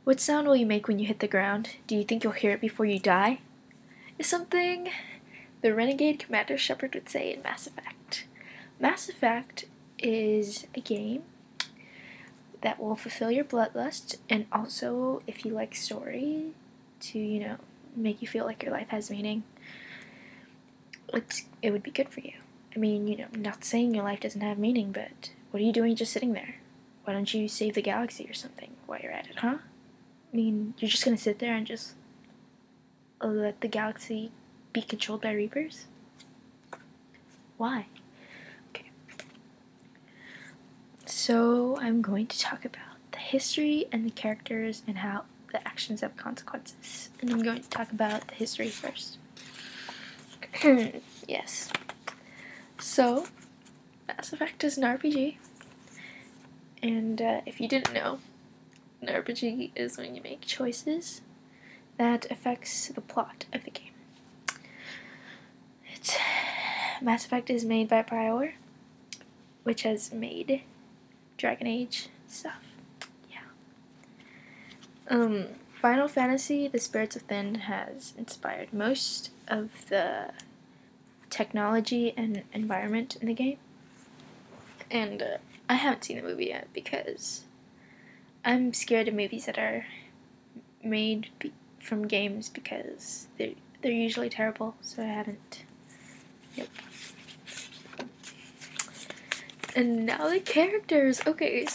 What sound will you make when you hit the ground? Do you think you'll hear it before you die? Is something the renegade Commander Shepard would say in Mass Effect. Mass Effect is a game that will fulfill your bloodlust, and also, if you like story, to, make you feel like your life has meaning. It would be good for you. I mean, I'm not saying your life doesn't have meaning, but what are you doing just sitting there? Why don't you save the galaxy or something while you're at it, huh? I mean, you're just gonna sit there and just let the galaxy be controlled by Reapers? Why? Okay. So, I'm going to talk about the history and the characters and how the actions have consequences. And I'm going to talk about the history first. Yes. So, Mass Effect is an RPG. And if you didn't know, an RPG is when you make choices that affects the plot of the game. Mass Effect is made by Prior, which has made Dragon Age stuff. Yeah. Final Fantasy: The Spirits Within has inspired most of the technology and environment in the game. And I haven't seen the movie yet because I'm scared of movies that are made from games because they're usually terrible, so I haven't. Yep. And now the characters. Okay,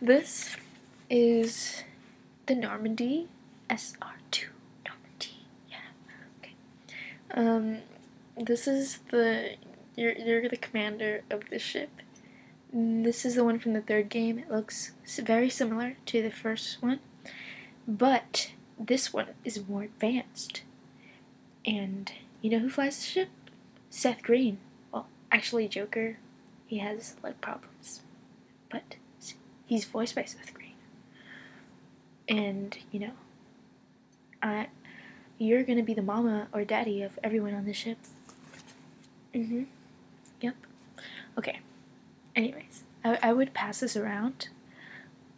this is the Normandy SR2 Normandy. Yeah. Okay. This is you're the commander of the ship. This is the one from the third game. It looks very similar to the first one, but this one is more advanced. And you know who flies the ship? Seth Green. Well, actually, Joker, he has leg problems, but he's voiced by Seth Green. And you're gonna be the mama or daddy of everyone on the ship. Yep. Okay. Anyways, I would pass this around,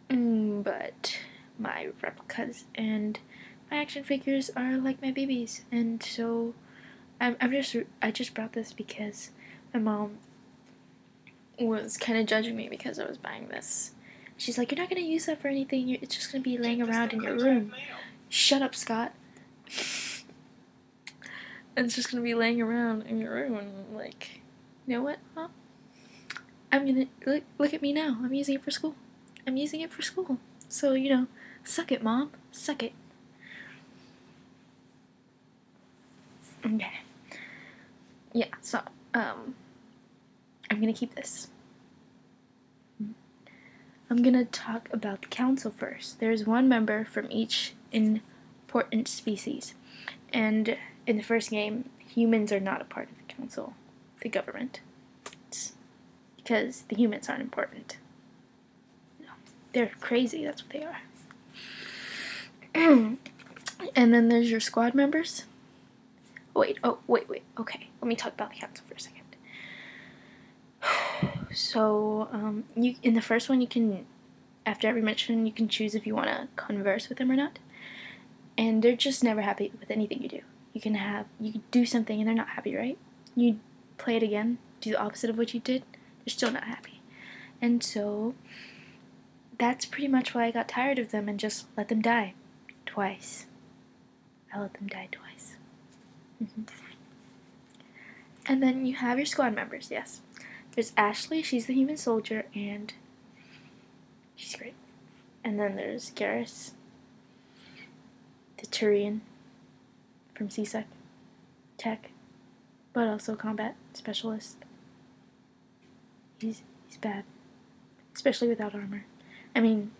but my replicas and my action figures are like my babies, and so I just brought this because my mom was kind of judging me because I was buying this. She's like, "You're not gonna use that for anything. It's just gonna be laying around in your room." Shut up, Scott. It's just gonna be laying around in your room, and I'm like, you know what, Mom? I'm gonna look at me now. I'm using it for school. So suck it, Mom. Suck it. Okay. Yeah. So I'm gonna keep this. I'm gonna talk about the council first. There's one member from each important species, and in the first game, humans are not a part of the council, the government. Because the humans aren't important. No, they're crazy, that's what they are. And then there's your squad members. Wait, okay. Let me talk about the council for a second. So, in the first one, you can, after every mission, you can choose if you want to converse with them or not. And they're just never happy with anything you do. You can do something and they're not happy, right? You play it again, do the opposite of what you did, they're still not happy. And so that's pretty much why I got tired of them and just let them die twice. I let them die twice. And then you have your squad members, yes. There's Ashley, she's the human soldier, and she's great. And then there's Garrus, the Turian from CSEC Tech, but also combat specialist. He's bad, especially without armor. I mean,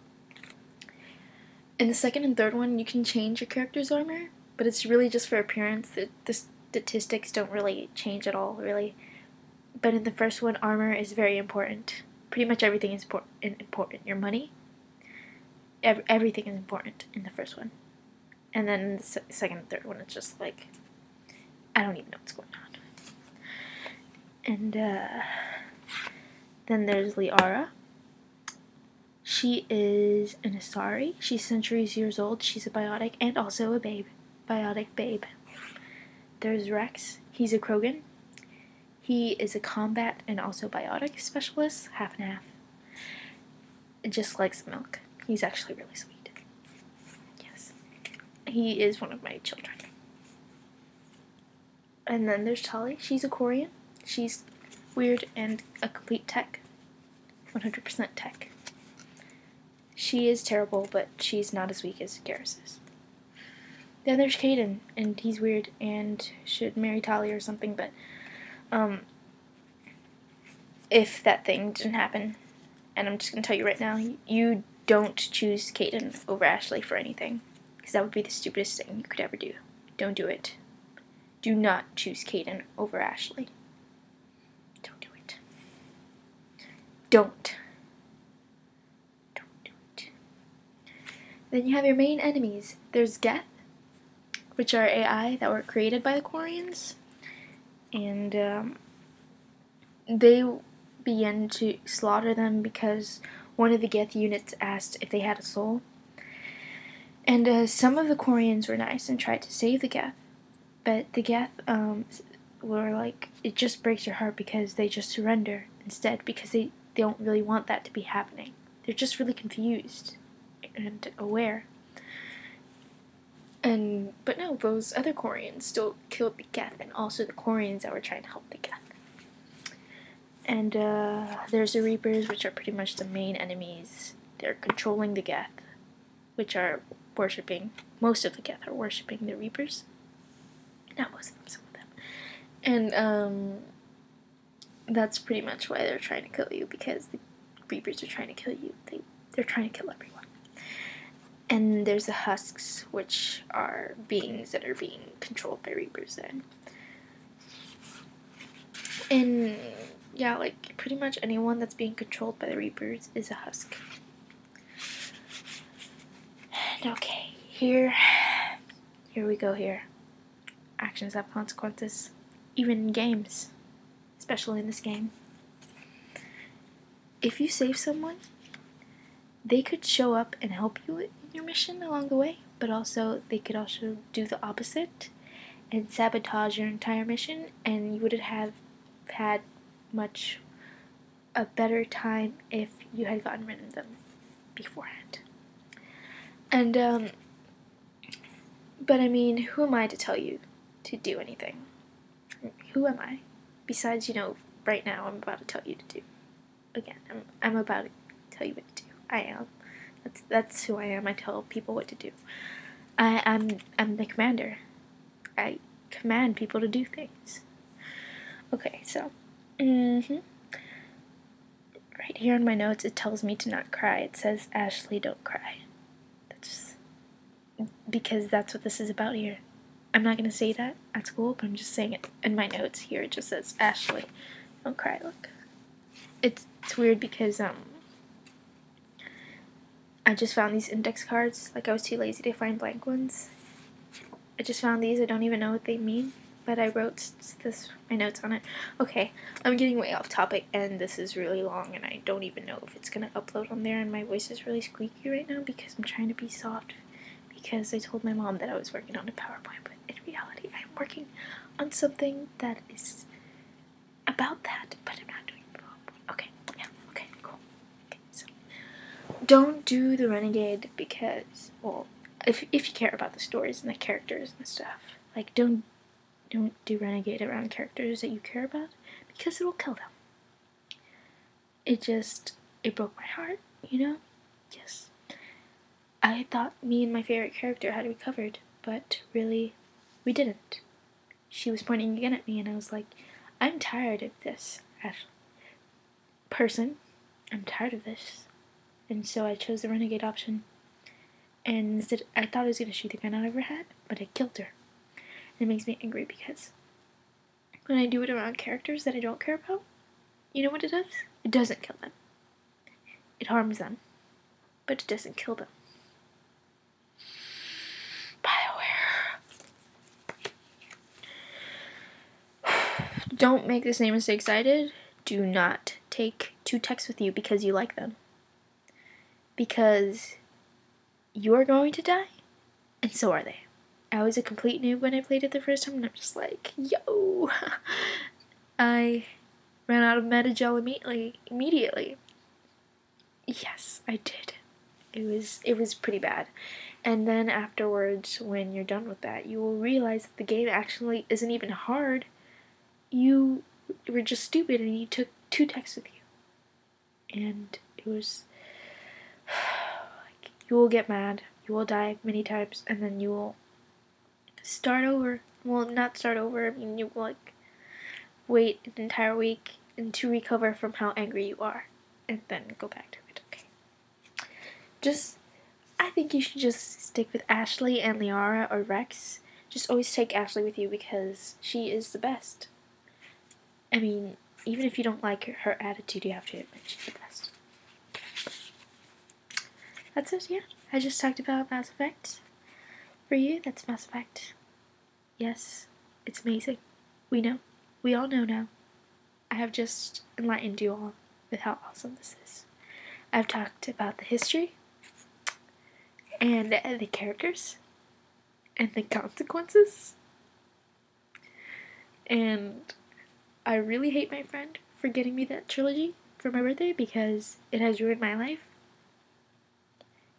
in the second and third one, you can change your character's armor, but it's really just for appearance. The statistics don't really change at all, really. But in the first one, armor is very important. Pretty much everything is important. Your money, everything is important in the first one. And then in the second and third one, it's just like, I don't even know what's going on. And then there's Liara. She is an Asari. She's centuries years old. She's a biotic and also a babe. Biotic babe. There's Rex. He's a Krogan. He is a combat and also biotic specialist, half and half. Just likes milk. He's actually really sweet. Yes. He is one of my children. And then there's Tali. She's a Korean. She's weird and a complete tech. 100% tech. She is terrible, but she's not as weak as Garrus is. Then there's Caden, and he's weird and should marry Tali or something, but if that thing didn't happen, and I'm just going to tell you right now, you don't choose Caden over Ashley for anything, because that would be the stupidest thing you could ever do. Don't do it. Do not choose Caden over Ashley. Don't do it. Don't. Don't do it. Then you have your main enemies. There's Geth, which are AI that were created by the Quarians, and they began to slaughter them because one of the Geth units asked if they had a soul. And some of the Quarians were nice and tried to save the Geth, but the Geth were like, it just breaks your heart because they just surrender instead, because they don't really want that to be happening. They're just really confused and aware. But no, those other Quarians still killed the Geth, and also the Quarians that were trying to help the Geth. And there's the Reapers, which are pretty much the main enemies. They're controlling the Geth, which are worshipping. Most of the Geth are worshipping the Reapers. Not most of them, some of them. And that's pretty much why they're trying to kill you, because the Reapers are trying to kill you. They're trying to kill everyone. And there's the Husks, which are beings that are being controlled by Reapers then. And yeah, like, pretty much anyone that's being controlled by the Reapers is a Husk. And okay, here we go here. Actions have consequences, even in games, especially in this game. If you save someone, they could show up and help you in your mission along the way, but also they could also do the opposite and sabotage your entire mission, and you would have had much a better time if you had gotten rid of them beforehand. And but I mean, who am I to tell you to do anything? Who am I? Besides, right now I'm about to tell you to do. Again, I'm about to tell you what to do. I am. That's who I am. I tell people what to do. I'm the commander. I command people to do things. Okay, so right here in my notes, it tells me to not cry. It says, Ashley, don't cry. That's because that's what this is about here. I'm not going to say that at school, but I'm just saying it in my notes here. It just says, Ashley, don't cry. Look. It's weird because, I just found these index cards. Like, I was too lazy to find blank ones. I just found these. I don't even know what they mean, but I wrote my notes on it. Okay, I'm getting way off topic, and this is really long, and I don't even know if it's going to upload on there, and my voice is really squeaky right now because I'm trying to be soft, because I told my mom that I was working on a PowerPoint, but in reality, I'm working on something that is about that, but I'm not doing PowerPoint. Okay, yeah, okay, cool. Okay, so don't do the Renegade because, well, if you care about the stories and the characters and stuff, like, don't do Renegade around characters that you care about, because it will kill them. It broke my heart, Yes. I thought me and my favorite character had recovered, but really, we didn't. She was pointing again at me, and I was like, I'm tired of this, person. I'm tired of this. And so I chose the Renegade option. And instead, I thought I was going to shoot the gun out of her head, but I killed her. And it makes me angry because when I do it around characters that I don't care about, you know what it does? It doesn't kill them. It harms them, but it doesn't kill them. BioWare. Don't make the same mistakes I did. Do not take 2 texts with you because you like them. because you're going to die, and so are they. I was a complete noob when I played it the first time, and I'm just like, yo! I ran out of meta gel immediately. Yes, I did. It was pretty bad. And then afterwards, when you're done with that, you will realize that the game actually isn't even hard. You were just stupid and you took 2 techs with you. And it was... you will get mad, you will die many times, and then you will start over. Well, not start over, I mean, you will, like, wait an entire week and to recover from how angry you are, and then go back to it, okay? I think you should just stick with Ashley and Liara or Rex. Just always take Ashley with you because she is the best. I mean, even if you don't like her attitude, you have to admit she's the best. That's it, yeah. I just talked about Mass Effect. For you, that's Mass Effect. Yes, it's amazing. We know. We all know now. I have just enlightened you all with how awesome this is. I've talked about the history, and the characters, and the consequences. And I really hate my friend for getting me that trilogy for my birthday because it has ruined my life.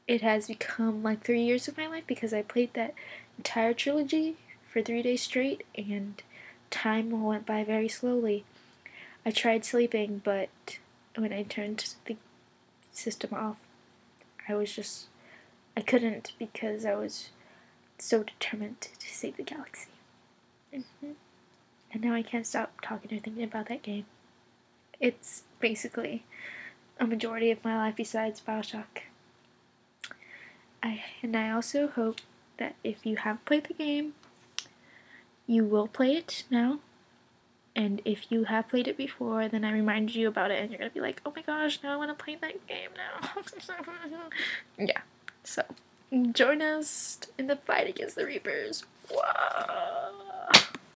It has become like 3 years of my life because I played that entire trilogy for 3 days straight and time went by very slowly. I tried sleeping, but when I turned the system off, I couldn't because I was so determined to save the galaxy. And now I can't stop talking or thinking about that game. It's basically a majority of my life besides Bioshock. I also hope that if you have played the game, you will play it now. And if you have played it before, then I reminded you about it and you're going to be like, oh my gosh, now I want to play that game now. Yeah, so join us in the fight against the Reapers. Whoa!